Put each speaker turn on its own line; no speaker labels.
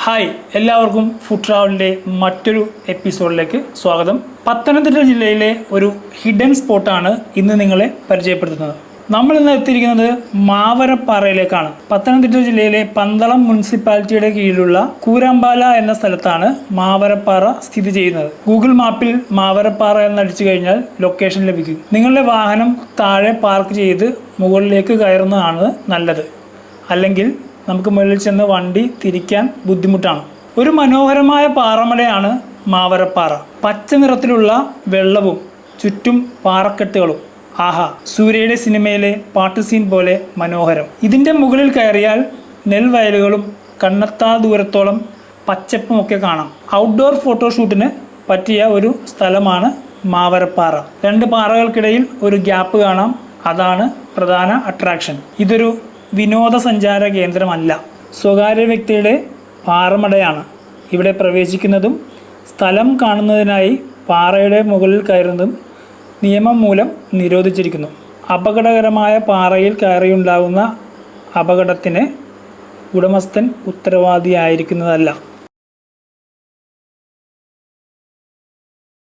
Hi, എല്ലാവർക്കും food ട്രാവലിൻ്റെ മറ്റൊരു എപ്പിസോഡിലേക്ക് സ്വാഗതം. പത്തനംതിട്ട ജില്ലയിലെ ഒരു ഹിഡൻ സ്പോട്ടാണ് ഇന്ന് നിങ്ങളെ പരിചയപ്പെടുത്തുന്നത്. നമ്മൾ ഇന്ന് എത്തിയിരിക്കുന്നത് മാവരപ്പാറയിലേക്കാണ്. പത്തനംതിട്ട ജില്ലയിലെ പന്തളം മുനിസിപ്പാലിറ്റിയുടെ കീഴിലുള്ള കൂരാമ്പാല എന്ന സ്ഥലത്താണ് മാവരപ്പാറ സ്ഥിതി ചെയ്യുന്നത്. ഗൂഗിൾ മാപ്പിൽ മാവരപ്പാറ എന്നടിച്ചു കഴിഞ്ഞാൽ ലൊക്കേഷൻ ലഭിക്കും. നിങ്ങളുടെ വാഹനം താഴെ പാർക്ക് ചെയ്ത് മുകളിലേക്ക് കയറുന്നതാണ് നല്ലത്. അല്ലെങ്കിൽ നമുക്ക് മുകളിൽ ചെന്ന് വണ്ടി തിരിക്കാൻ ബുദ്ധിമുട്ടാണ്. ഒരു മനോഹരമായ പാറമടയാണ് മാവരപ്പാറ. പച്ച നിറത്തിലുള്ള വെള്ളവും ചുറ്റും പാറക്കെട്ടുകളും. ആഹാ, സൂര്യയുടെ സിനിമയിലെ പാട്ട് സീൻ പോലെ മനോഹരം. ഇതിൻ്റെ മുകളിൽ കയറിയാൽ നെൽവയലുകളും കണ്ണെത്താ ദൂരത്തോളം പച്ചപ്പും ഒക്കെ കാണാം. ഔട്ട്ഡോർ ഫോട്ടോഷൂട്ടിന് പറ്റിയ ഒരു സ്ഥലമാണ് മാവരപ്പാറ. രണ്ട് പാറകൾക്കിടയിൽ ഒരു ഗ്യാപ്പ് കാണാം. അതാണ് പ്രധാന അട്രാക്ഷൻ. ഇതൊരു വിനോദസഞ്ചാര കേന്ദ്രമല്ല, സ്വകാര്യ വ്യക്തിയുടെ പാറമടയാണ്. ഇവിടെ പ്രവേശിക്കുന്നതും സ്ഥലം കാണുന്നതിനായി പാറയുടെ മുകളിൽ കയറുന്നതും നിയമം മൂലം നിരോധിച്ചിരിക്കുന്നു. അപകടകരമായ പാറയിൽ കയറിയുണ്ടാകുന്ന അപകടത്തിന് ഉടമസ്ഥൻ ഉത്തരവാദിയായിരിക്കുന്നതല്ല.